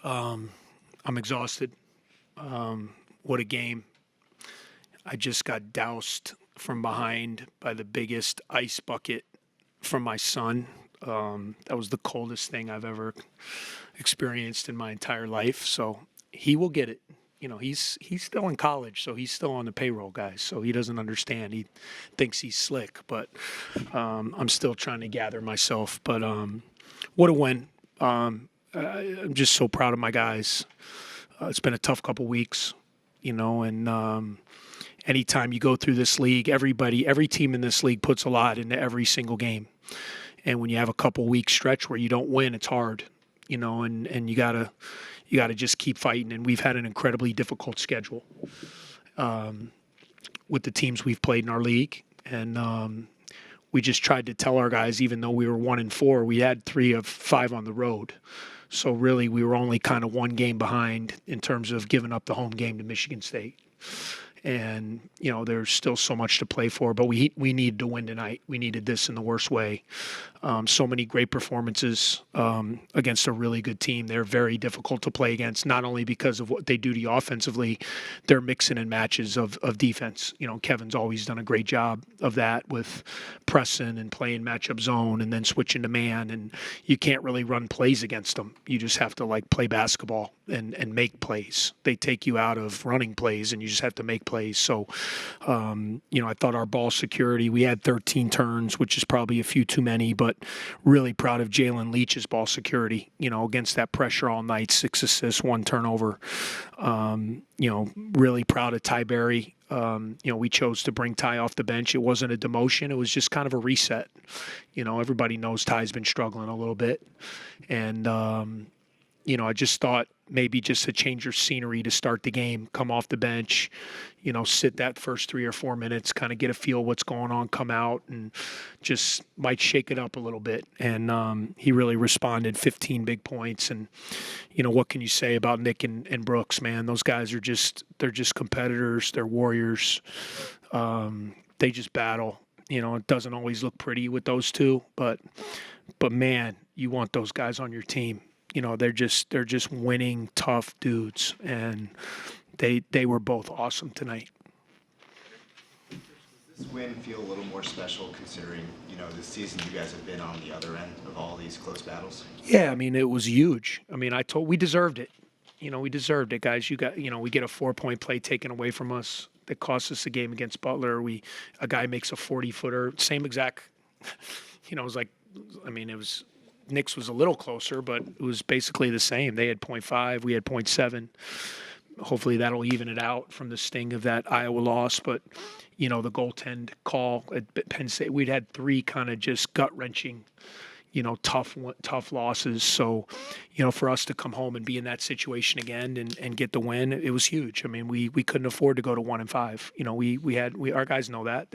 I'm exhausted. What a game. I just got doused from behind by the biggest ice bucket from my son. That was the coldest thing I've ever experienced in my entire life. So he will get it. He's still in college, so he's still on the payroll, guys. So he doesn't understand. He thinks he's slick, but I'm still trying to gather myself. But what a win. I'm just so proud of my guys. It's been a tough couple weeks, and anytime you go through this league, every team in this league puts a lot into every single game. And when you have a couple week stretch where you don't win, it's hard, and you gotta just keep fighting. And we've had an incredibly difficult schedule with the teams we've played in our league. And we just tried to tell our guys, even though we were 1-4, we had 3 of 5 on the road. So really, we were only kind of one game behind in terms of giving up the home game to Michigan State. And, there's still so much to play for, but we needed to win tonight. We needed this in the worst way. So many great performances against a really good team. They're very difficult to play against, not only because of what they do to you offensively, they're mixing in matches of defense. Kevin's always done a great job of that with pressing and playing matchup zone and then switching to man. And you can't really run plays against them. You just have to play basketball and make plays. They take you out of running plays and you just have to make plays. So, I thought our ball security, we had 13 turns, which is probably a few too many, but really proud of Jalen Leach's ball security, against that pressure all night, 6 assists, 1 turnover. Really proud of Ty Berry. We chose to bring Ty off the bench. It wasn't a demotion. It was just kind of a reset. Everybody knows Ty's been struggling a little bit. And, I just thought maybe just to change your scenery to start the game, come off the bench, sit that first 3 or 4 minutes, kind of get a feel what's going on, come out and just might shake it up a little bit. And he really responded, 15 big points. And, what can you say about Nick and Brooks, man? Those guys they're just competitors. They're warriors. They just battle. It doesn't always look pretty with those two, but man, you want those guys on your team. They're just winning tough dudes, and they were both awesome tonight. Does this win feel a little more special considering, this season you guys have been on the other end of all these close battles? Yeah, it was huge. We deserved it. We deserved it, guys. We get a 4-point play taken away from us that cost us a game against Butler. A guy makes a 40-footer, same exact, it was Knicks was a little closer, but it was basically the same. They had 0.5, we had 0.7. Hopefully that'll even it out from the sting of that Iowa loss. But, the goaltend call at Penn State, we'd had 3 kind of just gut-wrenching, tough losses. So, for us to come home and be in that situation again and get the win, it was huge. We couldn't afford to go to 1-5. Our guys know that.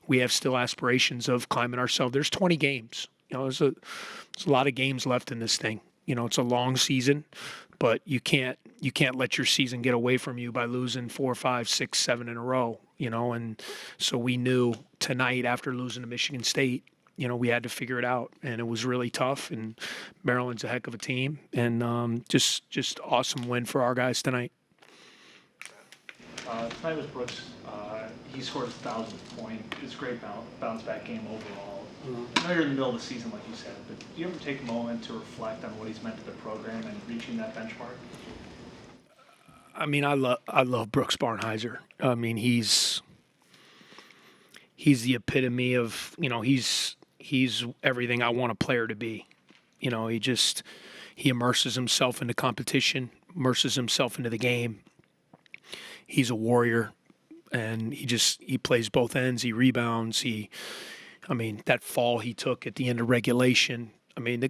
We have still aspirations of climbing ourselves. There's 20 games. There's a lot of games left in this thing. It's a long season, but you can't let your season get away from you by losing 4, 5, 6, 7 in a row. And so we knew tonight after losing to Michigan State, we had to figure it out, and it was really tough. And Maryland's a heck of a team, and just awesome win for our guys tonight. Tonight was Brooks. He scored his 1,000th point. It's a great bounce back game overall. I know you're in the middle of the season, like you said, but do you ever take a moment to reflect on what he's meant to the program and reaching that benchmark? I love Brooks Barnhizer. He's the epitome of, he's everything I want a player to be. He immerses himself into competition, immerses himself into the game. He's a warrior, and he plays both ends. He rebounds. That fall he took at the end of regulation. The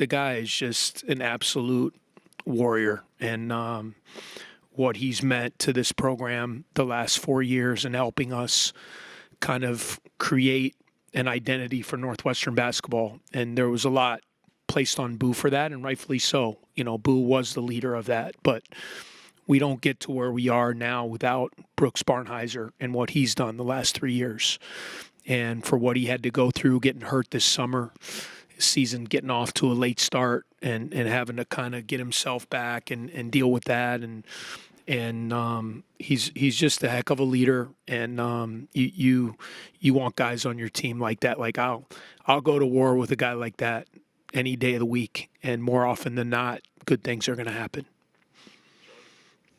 guy is just an absolute warrior, and what he's meant to this program the last 4 years and helping us kind of create an identity for Northwestern basketball. And there was a lot placed on Boo for that, and rightfully so. Boo was the leader of that, but we don't get to where we are now without Brooks Barnhizer and what he's done the last 3 years. And for what he had to go through getting hurt this summer season getting off to a late start and having to kind of get himself back and deal with that. And he's just a heck of a leader. And you want guys on your team like that. Like I'll go to war with a guy like that any day of the week. And more often than not, good things are going to happen.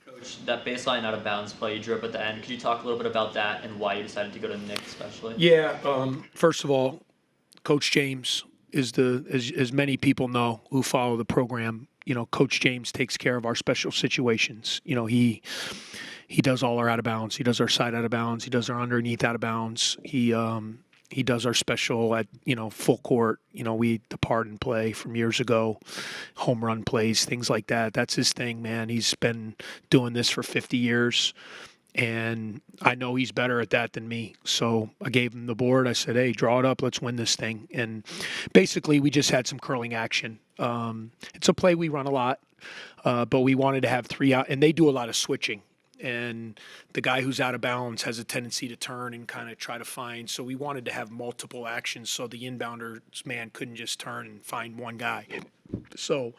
Coach, that baseline out of bounds play you drew up at the end, could you talk a little bit about that and why you decided to go to Nick especially? Yeah. First of all, Coach James is as many people know who follow the program. Coach James takes care of our special situations. He does all our out of bounds. He does our side out of bounds. He does our underneath out of bounds. He does our special at full court. We depart and play from years ago, home run plays, things like that. That's his thing, man. He's been doing this for 50 years. And I know he's better at that than me. So I gave him the board. I said, hey, draw it up. Let's win this thing. And basically, we just had some curling action. It's a play we run a lot, but we wanted to have 3 out. And they do a lot of switching. And the guy who's out of bounds has a tendency to turn and kind of try to find. So we wanted to have multiple actions so the inbounder's man couldn't just turn and find one guy. So,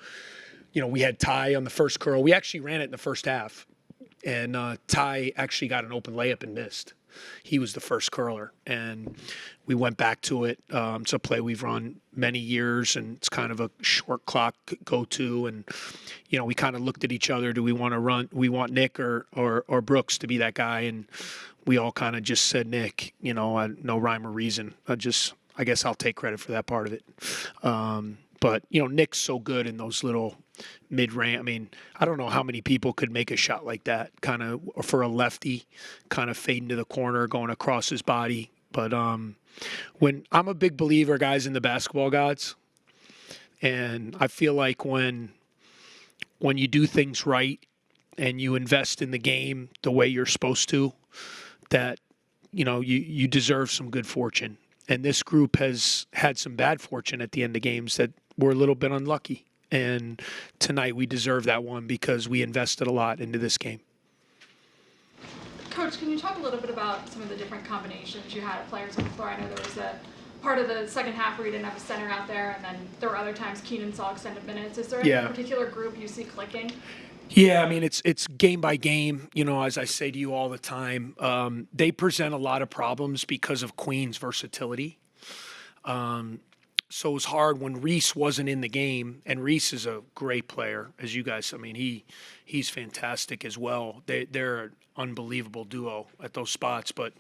we had Ty on the first curl. We actually ran it in the first half. And Ty actually got an open layup and missed. He was the first curler. And we went back to it. It's a play we've run many years, and it's kind of a short clock go-to. And, we kind of looked at each other. Do we want to run? We want Nick or Brooks to be that guy. And we all kind of just said Nick, no rhyme or reason. I guess I'll take credit for that part of it. But, Nick's so good in those little mid-range. I mean, I don't know how many people could make a shot like that, kind of for a lefty, kind of fading to the corner, going across his body. But when I'm a big believer, guys, in the basketball gods, and I feel like when you do things right and you invest in the game the way you're supposed to, that, you deserve some good fortune. And this group has had some bad fortune at the end of games that were a little bit unlucky. And tonight we deserve that one because we invested a lot into this game. Coach, can you talk a little bit about some of the different combinations you had of players on the floor? I know there was a part of the second half where you didn't have a center out there, and then there were other times Keenan saw extended minutes. Is there any particular group you see clicking? Yeah, I mean, it's game by game. As I say to you all the time, they present a lot of problems because of Queen's versatility. So it was hard when Reese wasn't in the game, and Reese is a great player, as you guys. I mean, he's fantastic as well. They're an unbelievable duo at those spots. But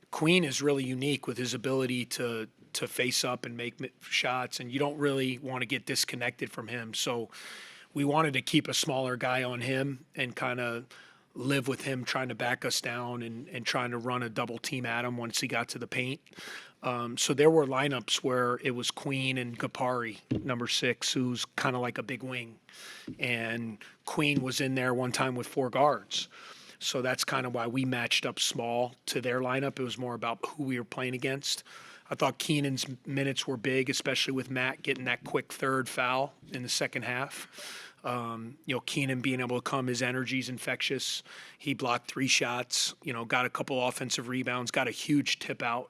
Queen is really unique with his ability to face up and make shots, and you don't really want to get disconnected from him. So we wanted to keep a smaller guy on him and kind of live with him trying to back us down and trying to run a double team at him once he got to the paint. So there were lineups where it was Queen and Gapari, number 6, who's kind of like a big wing. And Queen was in there one time with 4 guards. So that's kind of why we matched up small to their lineup. It was more about who we were playing against. I thought Keenan's minutes were big, especially with Matt getting that quick third foul in the second half. Keenan being able to come, his energy's infectious. He blocked 3 shots, got a couple offensive rebounds, got a huge tip out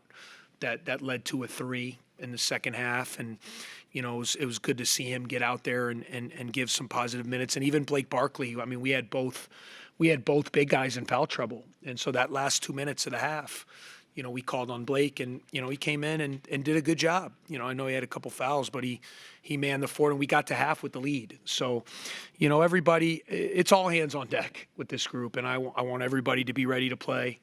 that led to a 3 in the second half. And, it was good to see him get out there and give some positive minutes. And even Blake Barkley, I mean, we had both big guys in foul trouble. And so that last 2 minutes of the half, we called on Blake, and, he came in and did a good job. I know he had a couple fouls, but he manned the fort, and we got to half with the lead. So, everybody, it's all hands on deck with this group, and I want everybody to be ready to play.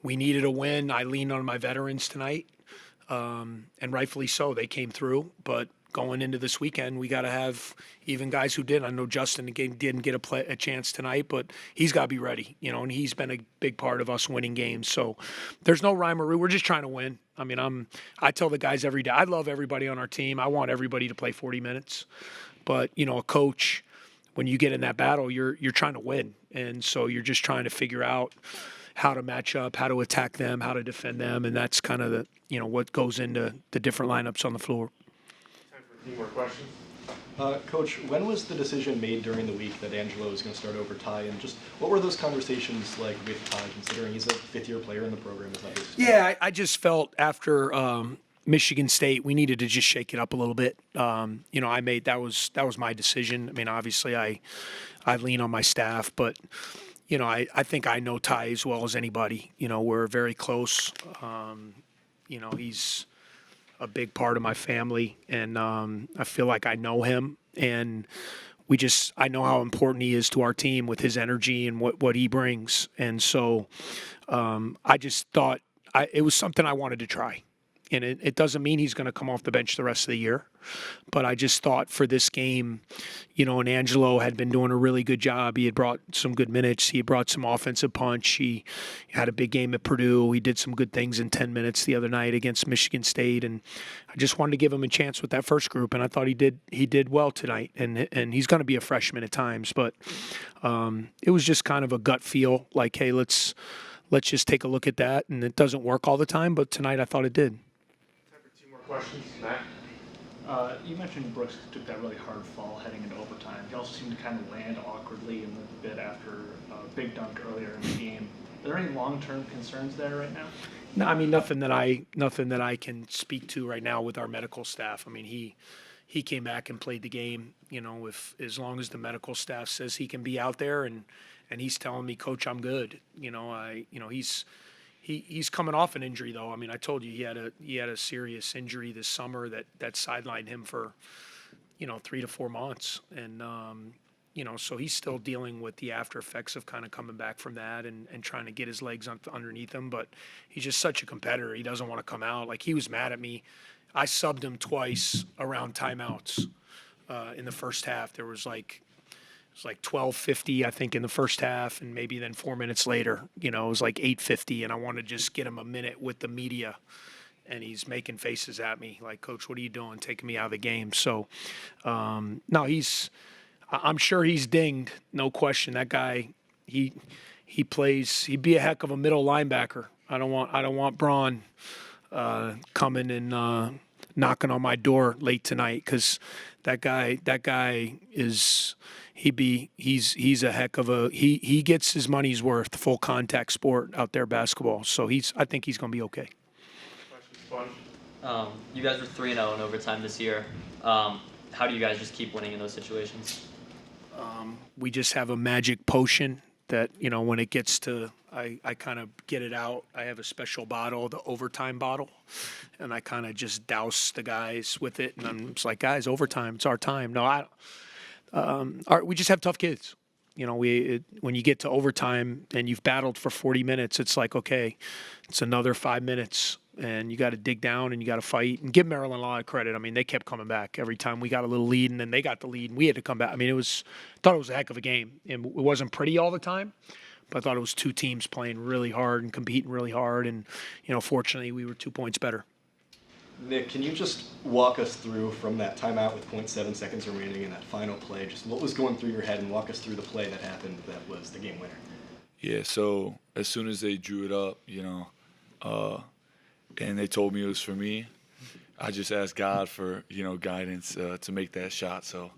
We needed a win. I leaned on my veterans tonight, and rightfully so. They came through, but going into this weekend, we got to have even guys who did. I know Justin didn't get a chance tonight, but he's got to be ready, and he's been a big part of us winning games. So there's no rhyme or reason. We're just trying to win. I mean, I tell the guys every day, I love everybody on our team. I want everybody to play 40 minutes. But, a coach, when you get in that battle, you're trying to win. And so you're just trying to figure out how to match up, how to attack them, how to defend them. And that's kind of what goes into the different lineups on the floor. Any more questions? Coach, when was the decision made during the week that Angelo was going to start over Ty, and just what were those conversations like with Ty, considering he's a 5th-year player in the program? Yeah, I just felt after Michigan State, we needed to just shake it up a little bit. That was my decision. I mean, obviously I lean on my staff, but I think I know Ty as well as anybody. We're very close. He's a big part of my family, and I feel like I know him, and I know how important he is to our team with his energy and what he brings. And so I just thought it was something I wanted to try. And it doesn't mean he's going to come off the bench the rest of the year. But I just thought for this game, and Angelo had been doing a really good job. He had brought some good minutes. He had brought some offensive punch. He had a big game at Purdue. He did some good things in 10 minutes the other night against Michigan State. And I just wanted to give him a chance with that first group. And I thought he did well tonight. And he's going to be a freshman at times. But it was just kind of a gut feel like, hey, let's just take a look at that. And it doesn't work all the time. But tonight I thought it did. Questions, Matt? You mentioned Brooks took that really hard fall heading into overtime. He also seemed to kind of land awkwardly in the bit after a big dunk earlier in the game. Are there any long-term concerns there right now? No, I mean nothing that I can speak to right now with our medical staff. I mean he came back and played the game. If as long as the medical staff says he can be out there and he's telling me, Coach, I'm good. He's coming off an injury, though. I mean, I told you he had a serious injury this summer that sidelined him for 3 to 4 months, and so he's still dealing with the after effects of kind of coming back from that and trying to get his legs underneath him. But he's just such a competitor. He doesn't want to come out. Like, he was mad at me. I subbed him twice around timeouts in the first half. There was like. It was like 12:50, I think, in the first half, and maybe then 4 minutes later, it was like 8:50, and I wanted to just get him a minute with the media, and he's making faces at me like, Coach, what are you doing, taking me out of the game? So, no, I'm sure he's dinged, no question. That guy, he'd be a heck of a middle linebacker. I don't want Braun coming and knocking on my door late tonight, because that guy is. He's a heck of a he gets his money's worth, full contact sport out there, basketball. So I think he's going to be okay. You guys were 3-0 in overtime this year. How do you guys just keep winning in those situations? We just have a magic potion that when it gets to I kind of get it out. I have a special bottle, the overtime bottle, and I kind of just douse the guys with it, and I'm just like, guys, overtime, it's our time. No, we just have tough kids. When you get to overtime and you've battled for 40 minutes, it's like, okay, it's another 5 minutes, and you got to dig down and you got to fight. And give Maryland a lot of credit. I mean, they kept coming back every time we got a little lead, and then they got the lead, and we had to come back. I mean, thought it was a heck of a game, and it wasn't pretty all the time, but I thought it was two teams playing really hard and competing really hard, and fortunately, we were 2 points better. Nick, can you just walk us through from that timeout with 0.7 seconds remaining in that final play, just what was going through your head, and walk us through the play that happened that was the game winner? Yeah, so as soon as they drew it up, and they told me it was for me, I just asked God for, guidance to make that shot. So,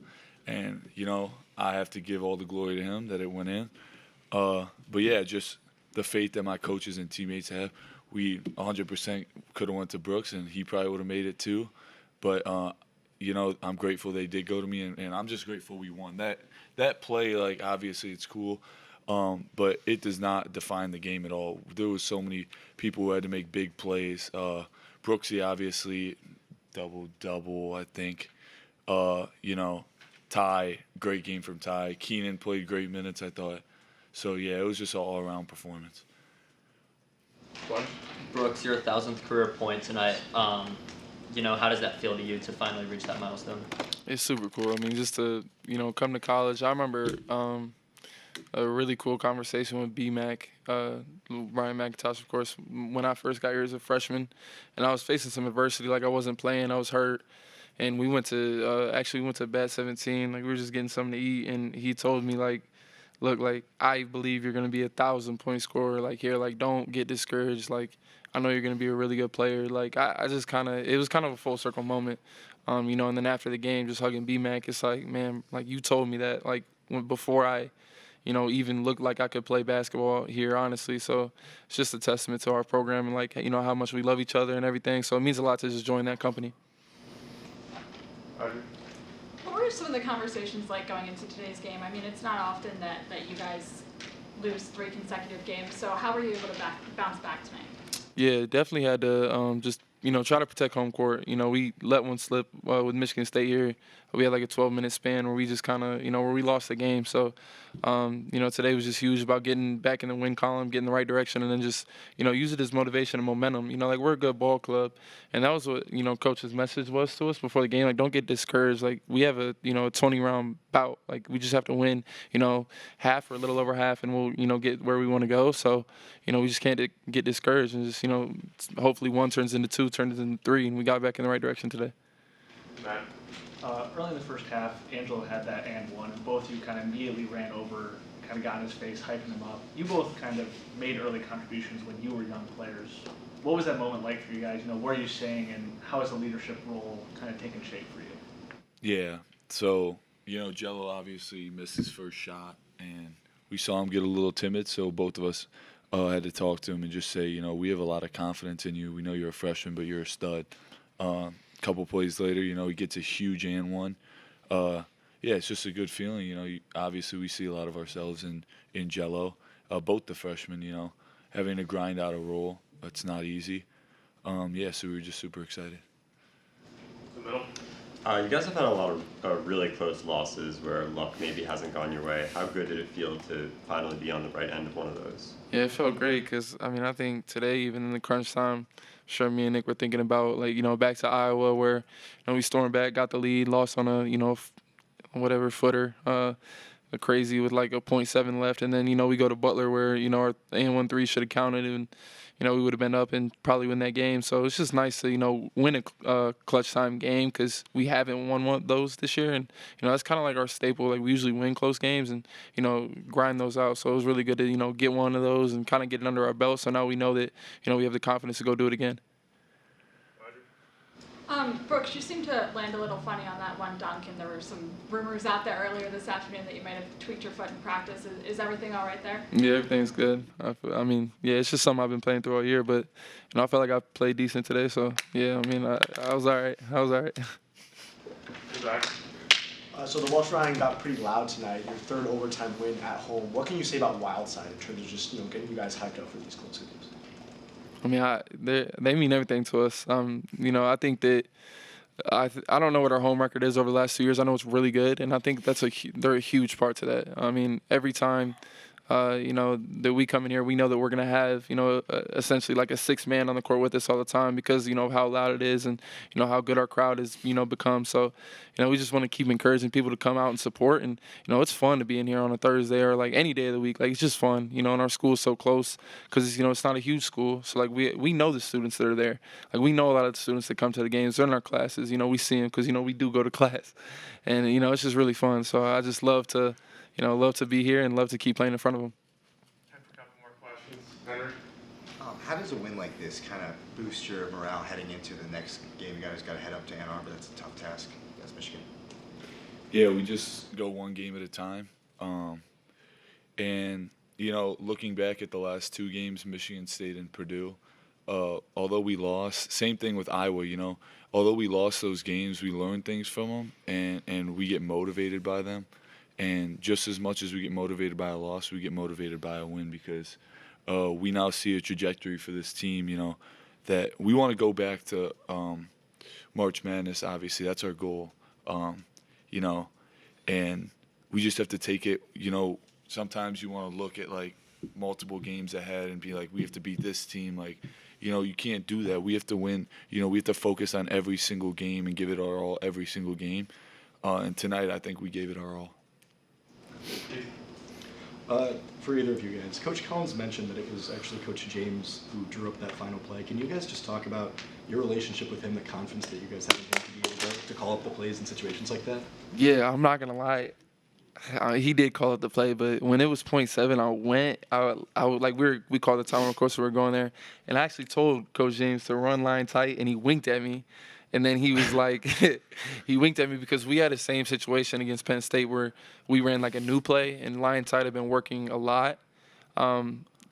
and, I have to give all the glory to him that it went in. But yeah, just the faith that my coaches and teammates have. We 100% could have went to Brooks, and he probably would have made it too. But, I'm grateful they did go to me, and I'm just grateful we won. That play, like, obviously it's cool, but it does not define the game at all. There was so many people who had to make big plays. Brooksy, obviously, double-double, I think. Ty, great game from Ty. Keenan played great minutes, I thought. So, yeah, it was just an all-around performance. Brooks, your 1,000th career point tonight. How does that feel to you to finally reach that milestone? It's super cool. I mean, just to, come to college. I remember a really cool conversation with B-Mac, Ryan McIntosh, of course, when I first got here as a freshman. And I was facing some adversity. Like, I wasn't playing. I was hurt. And we went to Bat 17. Like, we were just getting something to eat. And he told me, like, look, like, I believe you're going to be a 1,000-point scorer. Like, here, like, don't get discouraged. Like, I know you're going to be a really good player. Like, I just kind of – it was kind of a full circle moment, and then after the game, just hugging B-Mac, it's like, man, like, you told me that, like, before I, even look like I could play basketball here, honestly. So it's just a testament to our program and, like, how much we love each other and everything. So it means a lot to just join that company. Audrey? What were some of the conversations like going into today's game? I mean, it's not often that you guys lose 3 consecutive games. So how were you able to bounce back tonight? Yeah, definitely had to just, try to protect home court. We let one slip with Michigan State here. We had like a 12-minute span where we just kind of, where we lost the game. So, today was just huge about getting back in the win column, getting the right direction, and then just, use it as motivation and momentum. Like, we're a good ball club. And that was what, Coach's message was to us before the game. Like, don't get discouraged. Like, we have a, 20-round bout. Like, we just have to win, half or a little over half, and we'll, get where we want to go. So, we just can't get discouraged. And just, hopefully 1 turns into 2, turns into 3, and we got back in the right direction today. Matt? Early in the first half, Angelo had that and one, and both of you kind of immediately ran over, kind of got in his face, hyping him up. You both kind of made early contributions when you were young players. What was that moment like for you guys? What are you saying, and how has the leadership role kind of taken shape for you? Yeah. So, Jello obviously missed his first shot, and we saw him get a little timid, so both of us had to talk to him and just say, we have a lot of confidence in you. We know you're a freshman, but you're a stud. Couple plays later, he gets a huge and one. Yeah, it's just a good feeling. Obviously we see a lot of ourselves in Jello. Both the freshmen, having to grind out a role. It's not easy. Yeah, so we were just super excited. The middle? You guys have had a lot of really close losses where luck maybe hasn't gone your way. How good did it feel to finally be on the right end of one of those? Yeah, it felt great because, I think today, even in the crunch time, sure me and Nick were thinking about, like, back to Iowa where, we stormed back, got the lead, lost on a, whatever footer, crazy with like a .7 left. And then, we go to Butler where, our and 1-3 should have counted and, we would have been up and probably win that game. So it's just nice to, win a clutch time game because we haven't won one of those this year. And, that's kind of like our staple. Like, we usually win close games and, grind those out. So it was really good to, get one of those and kind of get it under our belt. So now we know that, we have the confidence to go do it again. Brooks, you seemed to land a little funny on that one dunk, and there were some rumors out there earlier this afternoon that you might have tweaked your foot in practice. Is everything all right there? Yeah, everything's good. Yeah, it's just something I've been playing through all year, but, I felt like I played decent today. So, yeah, I was all right. Zach? So the Welsh-Ryan got pretty loud tonight. Your 3rd overtime win at home. What can you say about Wildside in terms of just getting you guys hyped up for these close games? They mean everything to us. I think that I don't know what our home record is over the last 2 years. I know it's really good, and I think they're a huge part to that. Every time that we come in here, we know that we're going to have, essentially like a 6th man on the court with us all the time because, of how loud it is and, how good our crowd has, become. So, we just want to keep encouraging people to come out and support. And, it's fun to be in here on a Thursday or like any day of the week. Like, it's just fun, and our school is so close because, it's not a huge school. So, like, we know the students that are there. Like, we know a lot of the students that come to the games. They're in our classes. We see them because, we do go to class. And, it's just really fun. So I just love to be here and love to keep playing in front of them. Time for a couple more questions. Henry? How does a win like this kind of boost your morale heading into the next game? You guys got to head up to Ann Arbor. That's a tough task. That's Michigan. Yeah, we just go one game at a time. And, looking back at the last 2 games, Michigan State and Purdue, although we lost, same thing with Iowa, although we lost those games, we learned things from them and we get motivated by them. And just as much as we get motivated by a loss, we get motivated by a win because we now see a trajectory for this team, that we want to go back to March Madness, obviously. That's our goal, and we just have to take it, sometimes you want to look at, like, multiple games ahead and be like, we have to beat this team. Like, you can't do that. We have to win. We have to focus on every single game and give it our all every single game. And tonight, I think we gave it our all. For either of you guys, Coach Collins mentioned that it was actually Coach James who drew up that final play. Can you guys just talk about your relationship with him, the confidence that you guys have in him to be able to call up the plays in situations like that? Yeah, I'm not gonna lie. He did call up the play, but when it was .7, we called the time, of course, we were going there, and I actually told Coach James to run line tight, and he winked at me. And then he was like, he winked at me because we had the same situation against Penn State where we ran like a new play, and Lion Tide had been working a lot.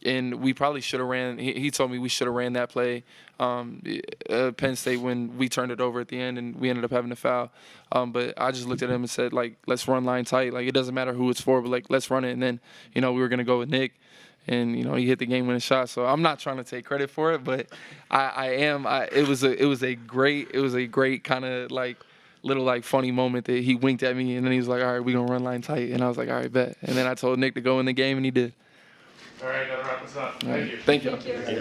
And we probably should have ran. He told me we should have ran that play, Penn State, when we turned it over at the end, and we ended up having a foul. But I just looked at him and said, like, let's run line tight. Like, it doesn't matter who it's for, but like, let's run it. And then, we were gonna go with Nick, and he hit the game-winning shot. So I'm not trying to take credit for it, but I am. It was a great kind of like little like funny moment that he winked at me, and then he was like, all right, we're gonna run line tight, and I was like, all right, bet. And then I told Nick to go in the game, and he did. All right, gotta wrap this up. All right. Thank you. Thank you. Thank you.